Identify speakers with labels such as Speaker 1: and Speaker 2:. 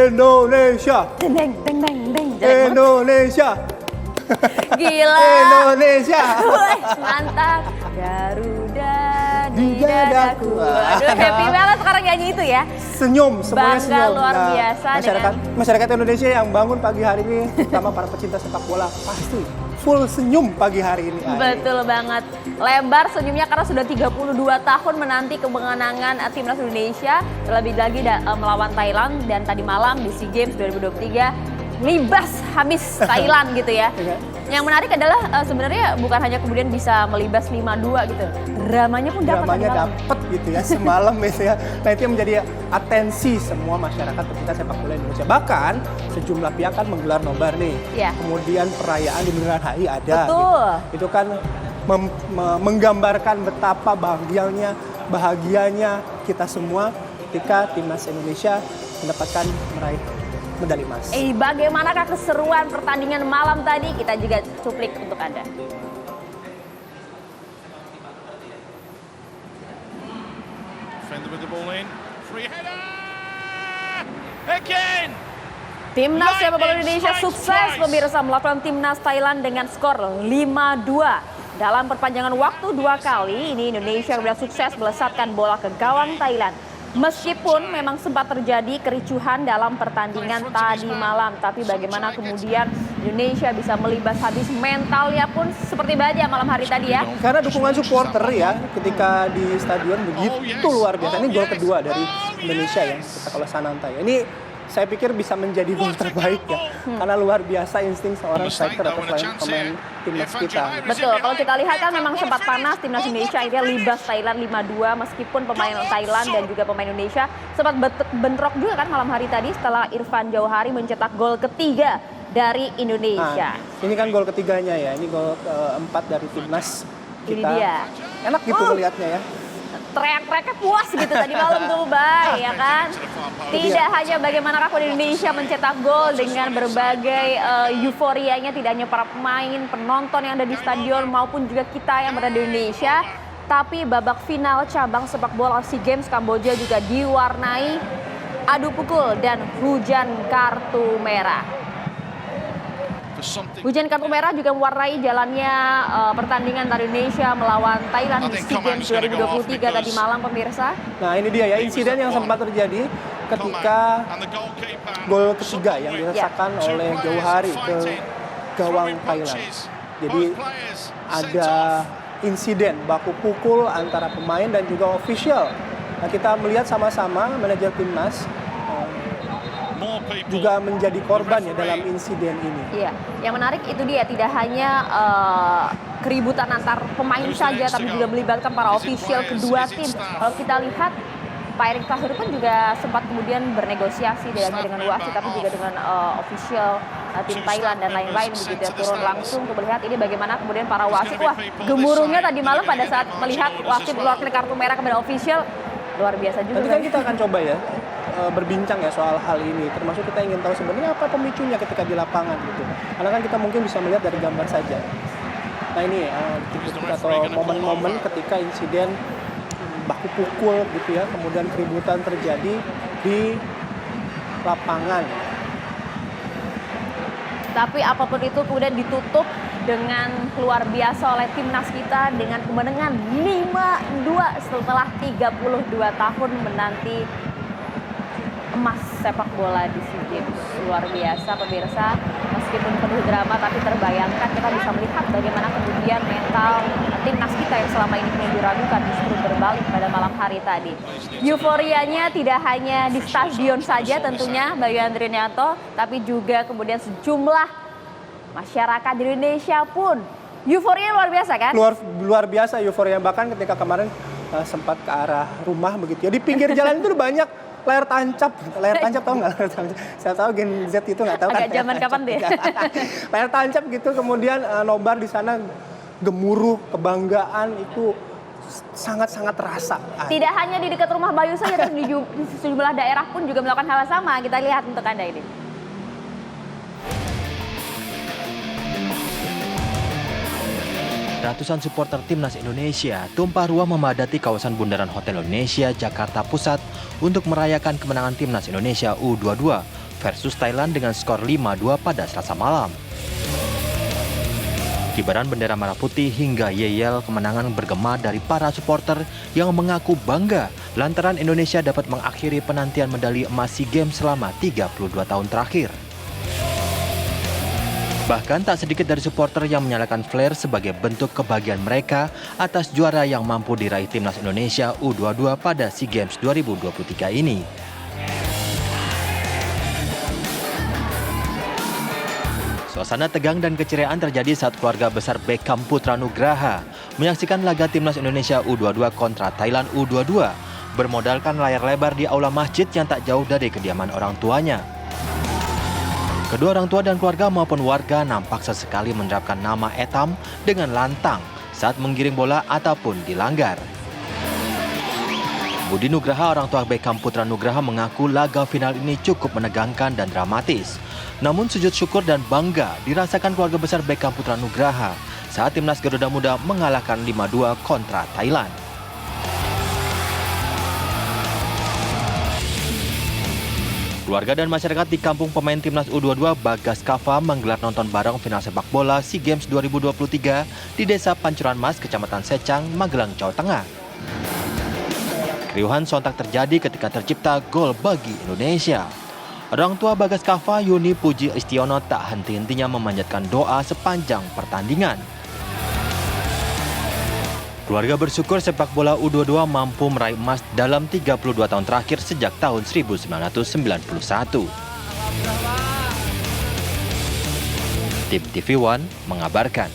Speaker 1: Indonesia.
Speaker 2: Deng deng deng deng deng.
Speaker 1: Indonesia.
Speaker 2: Gila.
Speaker 1: Indonesia.
Speaker 2: Wih, mantap. Garuda di dadaku. Aduh, happy banget sekarang nyanyi itu ya.
Speaker 1: Senyum, semuanya
Speaker 2: Bangga
Speaker 1: senyum.
Speaker 2: luar biasa
Speaker 1: Masyarakat Indonesia yang bangun pagi hari ini, terutama para pecinta sepak bola, pasti full senyum pagi hari ini.
Speaker 2: Betul banget. Lebar senyumnya karena sudah 32 tahun menanti kemenangan timnas Indonesia. Terlebih lagi melawan Thailand dan tadi malam di SEA Games 2023 melibas habis Thailand gitu ya. Yang menarik adalah sebenarnya bukan hanya kemudian bisa melibas 5-2 gitu. Dramanya pun dapat.
Speaker 1: Dramanya dapat gitu ya semalam gitu ya. Nah itu yang menjadi atensi semua masyarakat pecinta sepak bola Indonesia. Bahkan sejumlah pihak kan menggelar nobar nih.
Speaker 2: Iya.
Speaker 1: Kemudian perayaan di Bundaran HI ada.
Speaker 2: Betul.
Speaker 1: Gitu. Itu kan menggambarkan betapa bahagianya kita semua ketika timnas Indonesia mendapatkan meraih medali emas.
Speaker 2: Bagaimanakah keseruan pertandingan malam tadi? Kita juga cuplik untuk Anda. Timnas sepak bola Indonesia sukses pemirsa melakukan timnas Thailand dengan skor 5-2. Dalam perpanjangan waktu 2 kali, ini Indonesia kemudian sukses melesatkan bola ke gawang Thailand. Meskipun memang sempat terjadi kericuhan dalam pertandingan tadi malam, tapi bagaimana kemudian Indonesia bisa melibas habis, mentalnya pun seperti baja malam hari tadi ya.
Speaker 1: Karena dukungan supporter ya ketika di stadion begitu luar biasa. Ini gol kedua dari Indonesia ya, kita kalau Sananta ya. Ini saya pikir bisa menjadi gol terbaik ya, karena luar biasa insting seorang striker atau pemain timnas kita.
Speaker 2: Betul, kalau kita lihat kan memang sempat panas timnas Indonesia akhirnya libas Thailand 5-2 meskipun pemain Thailand dan juga pemain Indonesia sempat bentrok juga kan malam hari tadi setelah Irfan Jauhari mencetak gol ketiga dari Indonesia.
Speaker 1: Nah, ini kan gol ketiganya ya, ini gol keempat dari timnas kita.
Speaker 2: Ini dia.
Speaker 1: Enak gitu melihatnya ya.
Speaker 2: Teriak-teriaknya puas gitu tadi malam tuh, Bay, ya kan? Tidak hanya bagaimanakah Indonesia mencetak gol dengan berbagai euforianya, tidak hanya para pemain, penonton yang ada di stadion maupun juga kita yang berada di Indonesia, tapi babak final cabang sepak bola SEA Games Kamboja juga diwarnai adu pukul dan hujan kartu merah. Hujan kartu merah juga mewarnai jalannya pertandingan antara Indonesia melawan Thailand di SEA Games 2023 tadi malam pemirsa.
Speaker 1: Nah ini dia ya insiden yang sempat terjadi ketika gol ketiga yang dirasakan oleh Jauhari ke gawang Thailand. Jadi ada insiden baku pukul antara pemain dan juga official. Nah kita melihat sama-sama manajer timnas juga menjadi korban ya dalam insiden ini.
Speaker 2: Iya, yang menarik itu dia tidak hanya keributan antar pemain saja, tapi juga melibatkan para official kedua tim. Kalau kita lihat, Pak Erick Thohir pun juga sempat kemudian bernegosiasi tidak hanya dengan wasit, tapi juga dengan official tim Thailand dan lain-lain begitu ya, turun langsung untuk melihat ini bagaimana kemudian para wasit. Wah, gemuruhnya tadi malam pada saat melihat wasit mengeluarkan kartu merah kepada official luar biasa juga.
Speaker 1: Nanti kan kita akan coba ya berbincang ya soal hal ini, termasuk kita ingin tahu sebenarnya apa pemicunya ketika di lapangan gitu. Karena kan kita mungkin bisa melihat dari gambar saja. Nah ini atau momen-momen ketika insiden baku pukul gitu ya, kemudian keributan terjadi di lapangan.
Speaker 2: Tapi apapun itu kemudian ditutup dengan luar biasa oleh timnas kita dengan kemenangan 5-2 setelah 32 tahun menanti emas sepak bola di SEA Games. Luar biasa pemirsa, meskipun penuh drama tapi terbayangkan kita bisa melihat bagaimana kemudian mental timnas kita yang selama ini punya diragukan justru berbalik pada malam hari tadi. Euforianya tidak hanya di stadion saja tentunya Bayu Andrianto, tapi juga kemudian sejumlah masyarakat di Indonesia pun euforia luar biasa kan?
Speaker 1: Luar biasa euforia, bahkan ketika kemarin sempat ke arah rumah begitu ya, di pinggir jalan itu banyak layar tancap tahu nggak layar tancap? Saya tahu Gen Z itu nggak tahu.
Speaker 2: Agak zaman kapan deh?
Speaker 1: Layar tancap gitu, kemudian nobar di sana gemuruh kebanggaan itu sangat-sangat terasa.
Speaker 2: Tidak hanya di dekat rumah Bayu saja, tapi di sejumlah daerah pun juga melakukan hal yang sama. Kita lihat untuk Anda ini.
Speaker 3: Ratusan supporter timnas Indonesia tumpah ruah memadati kawasan Bundaran Hotel Indonesia, Jakarta Pusat untuk merayakan kemenangan timnas Indonesia U22 versus Thailand dengan skor 5-2 pada Selasa malam. Kibaran bendera merah putih hingga yel-yel kemenangan bergema dari para supporter yang mengaku bangga lantaran Indonesia dapat mengakhiri penantian medali emas SEA Games selama 32 tahun terakhir. Bahkan tak sedikit dari supporter yang menyalakan flare sebagai bentuk kebahagiaan mereka atas juara yang mampu diraih Timnas Indonesia U22 pada SEA Games 2023 ini. Suasana tegang dan keceriaan terjadi saat keluarga besar Beckham Putra Nugraha menyaksikan laga Timnas Indonesia U22 kontra Thailand U22 bermodalkan layar lebar di aula masjid yang tak jauh dari kediaman orang tuanya. Kedua orang tua dan keluarga maupun warga nampak sesekali menerapkan nama Etam dengan lantang saat menggiring bola ataupun dilanggar. Budi Nugraha, orang tua Beckham Putra Nugraha, mengaku laga final ini cukup menegangkan dan dramatis. Namun sujud syukur dan bangga dirasakan keluarga besar Beckham Putra Nugraha saat Timnas Garuda Muda mengalahkan 5-2 kontra Thailand. Keluarga dan masyarakat di kampung pemain Timnas U22 Bagas Kava menggelar nonton bareng final sepak bola SEA Games 2023 di Desa Pancuran Mas, Kecamatan Secang, Magelang, Jawa Tengah. Keriuhan sontak terjadi ketika tercipta gol bagi Indonesia. Orang tua Bagas Kava, Yuni Puji Istiono, tak henti-hentinya memanjatkan doa sepanjang pertandingan. Keluarga bersyukur sepak bola U22 mampu meraih emas dalam 32 tahun terakhir sejak tahun 1991. Tim TV One mengabarkan.